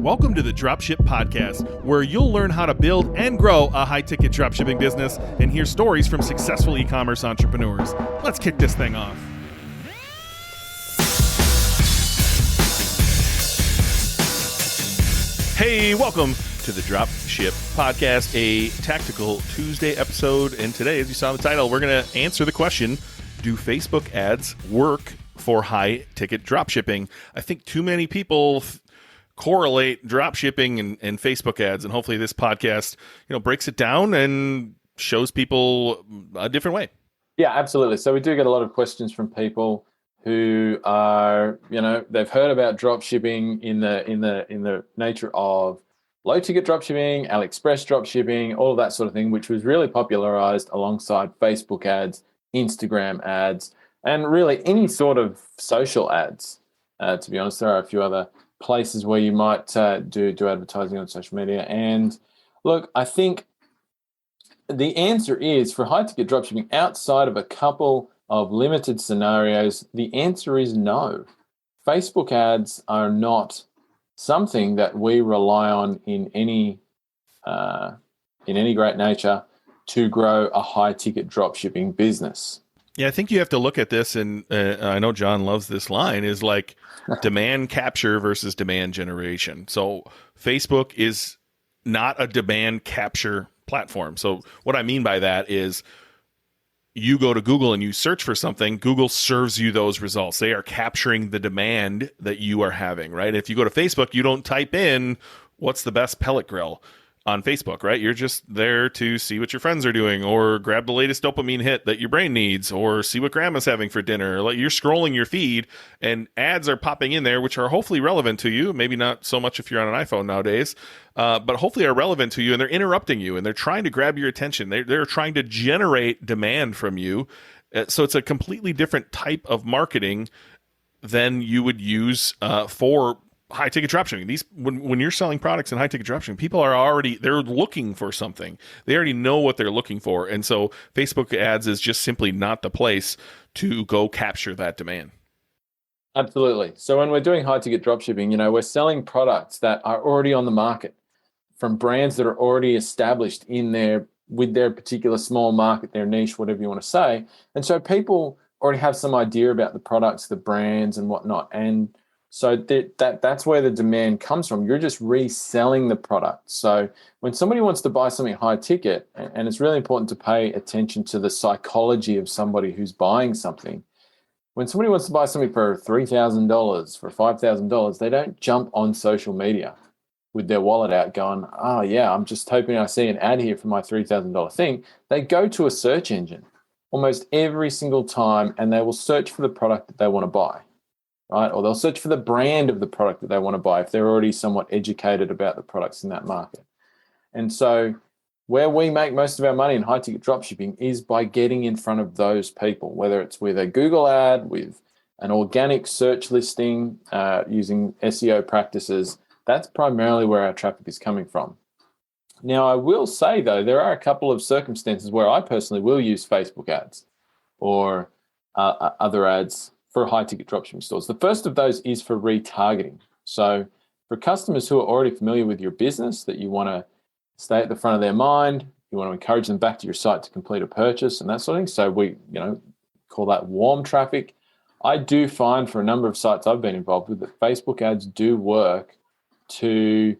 Welcome to the Dropship Podcast, where you'll learn how to build and grow a high-ticket dropshipping business and hear stories from successful e-commerce entrepreneurs. Let's kick this thing off. Hey, welcome to the Dropship Podcast, a tactical Tuesday episode. And today, as you saw in the title, we're going to answer the question, do Facebook ads work for high-ticket dropshipping? I think too many people correlate dropshipping and Facebook ads, and hopefully this podcast, breaks it down and shows people a different way. Yeah, absolutely. So we do get a lot of questions from people who are, they've heard about dropshipping in the nature of low ticket dropshipping, AliExpress dropshipping, all of that sort of thing, which was really popularized alongside Facebook ads, Instagram ads, and really any sort of social ads. To be honest, there are a few other places where you might do advertising on social media. And look, I think the answer is for high ticket dropshipping outside of a couple of limited scenarios, the answer is no. Facebook ads are not something that we rely on in any great nature to grow a high ticket dropshipping business. Yeah, I think you have to look at this, and I know John loves this line, is like demand capture versus demand generation. So Facebook is not a demand capture platform. So what I mean by that is you go to Google and you search for something, Google serves you those results. They are capturing the demand that you are having, right? If you go to Facebook, you don't type in what's the best pellet grill on Facebook, right? You're just there to see what your friends are doing or grab the latest dopamine hit that your brain needs or see what grandma's having for dinner. Like, you're scrolling your feed and ads are popping in there, which are hopefully relevant to you. Maybe not so much if you're on an iPhone nowadays, but hopefully are relevant to you, and they're interrupting you and they're trying to grab your attention. They're trying to generate demand from you. So it's a completely different type of marketing than you would use for high ticket dropshipping. When you're selling products in high ticket dropshipping, people they're looking for something. They already know what they're looking for. And so Facebook ads is just simply not the place to go capture that demand. Absolutely. So when we're doing high ticket dropshipping, we're selling products that are already on the market from brands that are already established with their particular small market, their niche, whatever you want to say. And so people already have some idea about the products, the brands and whatnot. And so that's where the demand comes from. You're just reselling the product. So when somebody wants to buy something high ticket, and it's really important to pay attention to the psychology of somebody who's buying something. When somebody wants to buy something for $3,000, for $5,000, they don't jump on social media with their wallet out going, oh yeah, I'm just hoping I see an ad here for my $3,000 thing. They go to a search engine almost every single time, and they will search for the product that they want to buy. Right? Or they'll search for the brand of the product that they want to buy if they're already somewhat educated about the products in that market. And so where we make most of our money in high ticket dropshipping is by getting in front of those people, whether it's with a Google ad, with an organic search listing, using SEO practices. That's primarily where our traffic is coming from. Now, I will say, though, there are a couple of circumstances where I personally will use Facebook ads or other ads for high-ticket dropshipping stores. The first of those is for retargeting. So for customers who are already familiar with your business, that you want to stay at the front of their mind, you want to encourage them back to your site to complete a purchase and that sort of thing. So we, call that warm traffic. I do find for a number of sites I've been involved with that Facebook ads do work to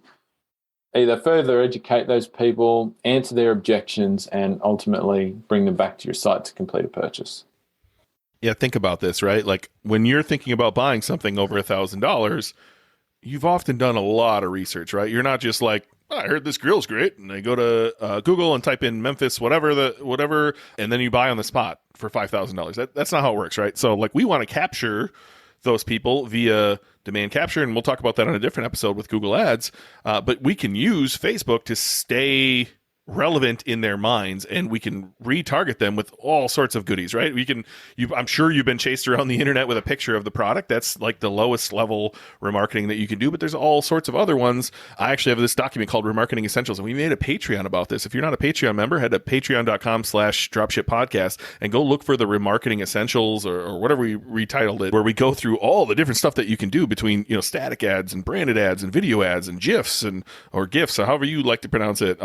either further educate those people, answer their objections, and ultimately bring them back to your site to complete a purchase. Yeah, think about this, right? Like, when you're thinking about buying something over $1,000, you've often done a lot of research, right? You're not just like, oh, I heard this grill's great, and I go to Google and type in Memphis, whatever, and then you buy on the spot for $5,000. That's not how it works, right? So, like, we want to capture those people via demand capture, and we'll talk about that on a different episode with Google Ads. But we can use Facebook to stay relevant in their minds, and we can retarget them with all sorts of goodies, right? I'm sure you've been chased around the internet with a picture of the product. That's like the lowest level remarketing that you can do, but there's all sorts of other ones. I actually have this document called Remarketing Essentials, and we made a Patreon about this. If you're not a Patreon member, head to patreon.com/Dropship Podcast and go look for the Remarketing Essentials or whatever we retitled it, where we go through all the different stuff that you can do between, static ads and branded ads and video ads and GIFs or GIFs, or however you like to pronounce it.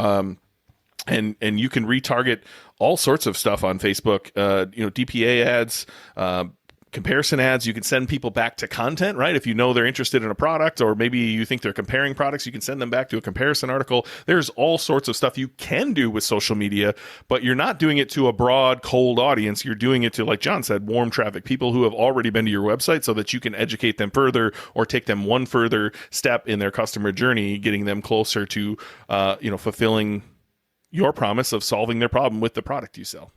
And you can retarget all sorts of stuff on Facebook, DPA ads, comparison ads. You can send people back to content, right? If you know they're interested in a product, or maybe you think they're comparing products, you can send them back to a comparison article. There's all sorts of stuff you can do with social media, but you're not doing it to a broad, cold audience. You're doing it to, like John said, warm traffic, people who have already been to your website, so that you can educate them further or take them one further step in their customer journey, getting them closer to, fulfilling your promise of solving their problem with the product you sell.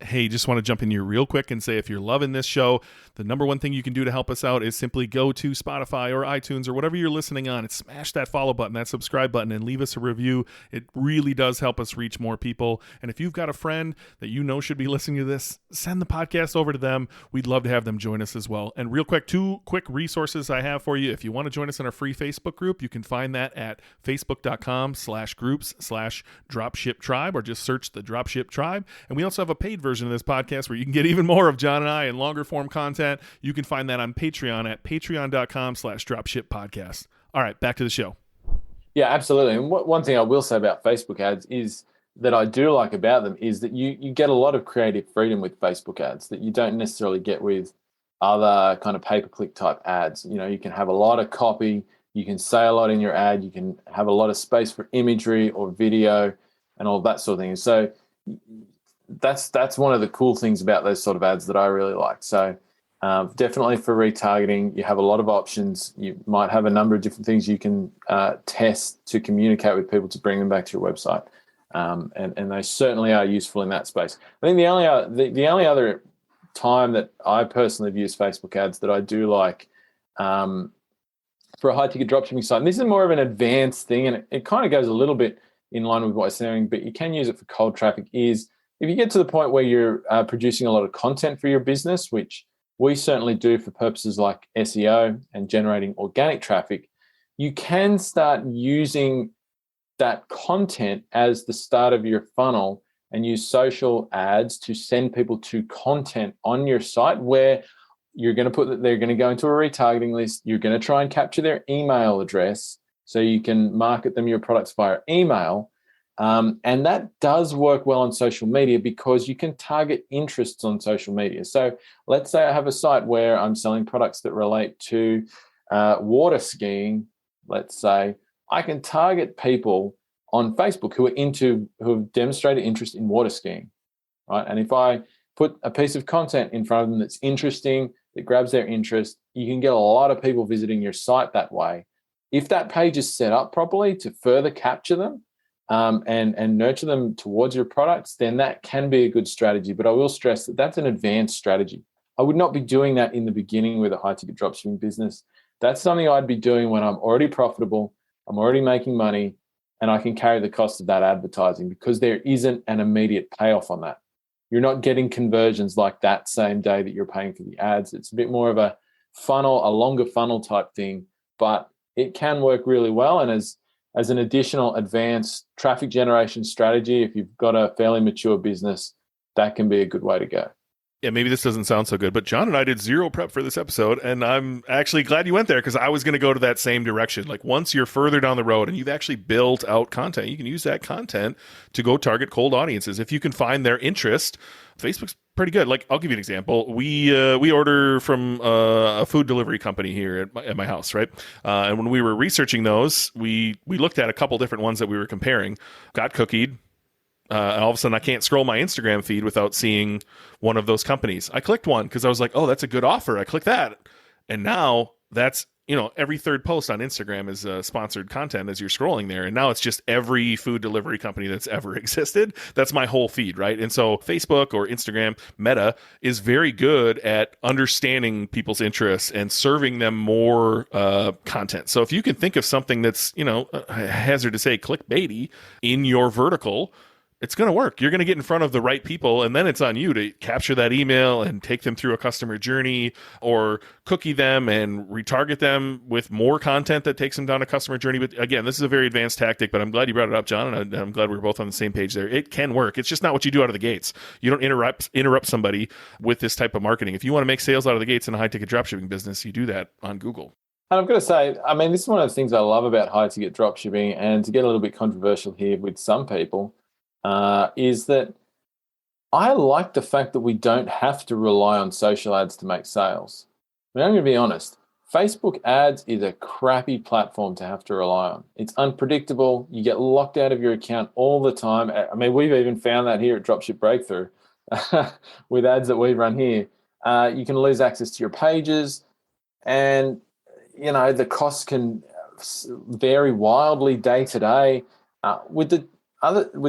Hey, just want to jump in here real quick and say, if you're loving this show, the number one thing you can do to help us out is simply go to Spotify or iTunes or whatever you're listening on and smash that follow button, that subscribe button, and leave us a review. It really does help us reach more people. And if you've got a friend that you know should be listening to this, send the podcast over to them. We'd love to have them join us as well. And real quick, 2 quick resources I have for you. If you want to join us in our free Facebook group, you can find that at facebook.com/groups/Dropship Tribe, or just search the Dropship Tribe. And we also have a paid version of this podcast where you can get even more of John and I and longer form content. You can find that on Patreon at patreon.com/Dropship Podcast. All right, back to the show. Yeah, absolutely. And one thing I will say about Facebook ads is that I do like about them is that you get a lot of creative freedom with Facebook ads that you don't necessarily get with other kind of pay-per-click type ads. You can have a lot of copy, you can say a lot in your ad, you can have a lot of space for imagery or video and all that sort of thing. So that's one of the cool things about those sort of ads that I really like. So definitely for retargeting, you have a lot of options. You might have a number of different things you can test to communicate with people to bring them back to your website. And they certainly are useful in that space. I think the only other time that I personally have used Facebook ads that I do like for a high-ticket dropshipping site, and this is more of an advanced thing, and it kind of goes a little bit in line with what I'm saying, but you can use it for cold traffic, is if you get to the point where you're producing a lot of content for your business, which we certainly do for purposes like SEO and generating organic traffic, you can start using that content as the start of your funnel and use social ads to send people to content on your site where you're going to put that they're going to go into a retargeting list. You're going to try and capture their email address so you can market them your products via email. And that does work well on social media because you can target interests on social media. So let's say I have a site where I'm selling products that relate to water skiing. Let's say I can target people on Facebook who have demonstrated interest in water skiing, right? And if I put a piece of content in front of them that's interesting, that grabs their interest, you can get a lot of people visiting your site that way. If that page is set up properly to further capture them, and nurture them towards your products, then that can be a good strategy. But I will stress that that's an advanced strategy. I would not be doing that in the beginning with a high-ticket dropshipping business. That's something I'd be doing when I'm already profitable, I'm already making money, and I can carry the cost of that advertising because there isn't an immediate payoff on that. You're not getting conversions like that same day that you're paying for the ads. It's a bit more of a funnel, a longer funnel type thing, but it can work really well. And as an additional advanced traffic generation strategy, if you've got a fairly mature business, that can be a good way to go. Yeah, maybe this doesn't sound so good, but John and I did zero prep for this episode, and I'm actually glad you went there because I was going to go to that same direction. Like once you're further down the road and you've actually built out content, you can use that content to go target cold audiences. If you can find their interest, Facebook's pretty good. Like I'll give you an example. We order from a food delivery company here at my house, right? And when we were researching those, we looked at a couple different ones that we were comparing. Got cookied. And all of a sudden, I can't scroll my Instagram feed without seeing one of those companies. I clicked one because I was like, oh, that's a good offer. I clicked that. And now that's every third post on Instagram is sponsored content as you're scrolling there. And now it's just every food delivery company that's ever existed. That's my whole feed, right? And so Facebook or Instagram, Meta, is very good at understanding people's interests and serving them more content. So if you can think of something that's, hazard to say, clickbaity in your vertical, it's going to work. You're going to get in front of the right people, and then it's on you to capture that email and take them through a customer journey, or cookie them and retarget them with more content that takes them down a customer journey. But again, this is a very advanced tactic, but I'm glad you brought it up, John, and I'm glad we're both on the same page there. It can work. It's just not what you do out of the gates. You don't interrupt somebody with this type of marketing. If you want to make sales out of the gates in a high-ticket dropshipping business, you do that on Google. And I've got to say, this is one of the things I love about high-ticket dropshipping, and to get a little bit controversial here with some people, is that I like the fact that we don't have to rely on social ads to make sales. I'm going to be honest. Facebook ads is a crappy platform to have to rely on. It's unpredictable. You get locked out of your account all the time. We've even found that here at Dropship Breakthrough with ads that we run here. You can lose access to your pages, and the costs can vary wildly day to day. With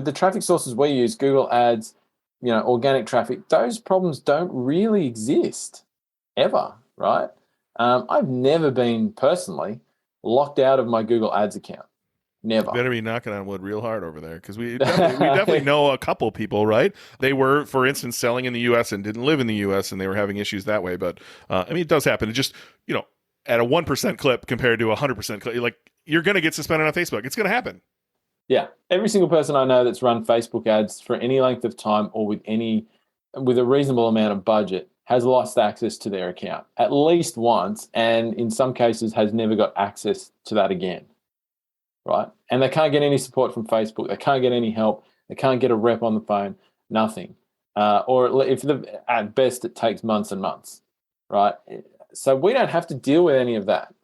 the traffic sources we use, Google ads, organic traffic, those problems don't really exist ever, right? I've never been personally locked out of my Google ads account. Never. You better be knocking on wood real hard over there, because we definitely know a couple people, right? They were, for instance, selling in the U.S. and didn't live in the U.S. and they were having issues that way. But it does happen. It just, at a 1% clip compared to a 100% clip, you're going to get suspended on Facebook. It's going to happen. Yeah, every single person I know that's run Facebook ads for any length of time or with a reasonable amount of budget has lost access to their account at least once, and in some cases has never got access to that again, right? And they can't get any support from Facebook. They can't get any help. They can't get a rep on the phone, nothing. Or if at best it takes months and months, right? So we don't have to deal with any of that.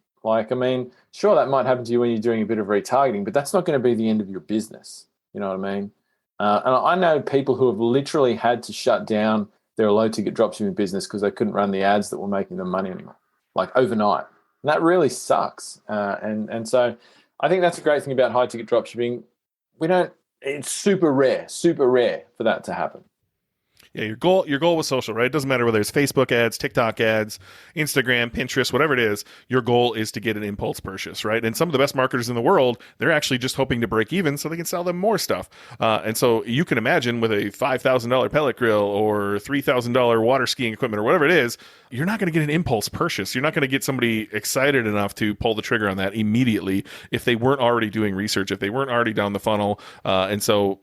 Sure, that might happen to you when you're doing a bit of retargeting, but that's not going to be the end of your business. You know what I mean? And I know people who have literally had to shut down their low-ticket dropshipping business because they couldn't run the ads that were making them money anymore, overnight. And that really sucks. And so I think that's a great thing about high-ticket dropshipping. It's super rare for that to happen. Yeah, your goal was social, right? It doesn't matter whether it's Facebook ads, TikTok ads, Instagram, Pinterest, whatever it is. Your goal is to get an impulse purchase, right? And some of the best marketers in the world, they're actually just hoping to break even so they can sell them more stuff. And so you can imagine with a $5,000 pellet grill or $3,000 water skiing equipment or whatever it is, you're not going to get an impulse purchase. You're not going to get somebody excited enough to pull the trigger on that immediately if they weren't already doing research, if they weren't already down the funnel. And so,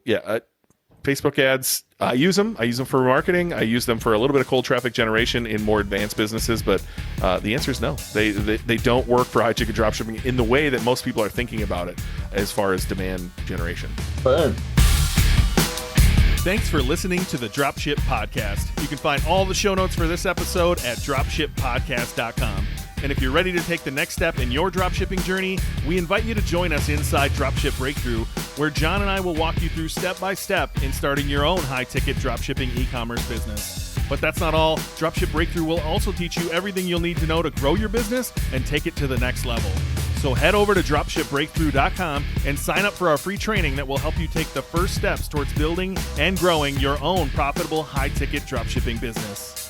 Facebook ads, I use them. I use them for remarketing. I use them for a little bit of cold traffic generation in more advanced businesses. But the answer is no. They don't work for high-ticket dropshipping in the way that most people are thinking about it as far as demand generation. Boom. Thanks for listening to the Dropship Podcast. You can find all the show notes for this episode at dropshippodcast.com. And if you're ready to take the next step in your dropshipping journey, we invite you to join us inside Dropship Breakthrough, where John and I will walk you through step by step in starting your own high-ticket dropshipping e-commerce business. But that's not all. Dropship Breakthrough will also teach you everything you'll need to know to grow your business and take it to the next level. So head over to dropshipbreakthrough.com and sign up for our free training that will help you take the first steps towards building and growing your own profitable high-ticket dropshipping business.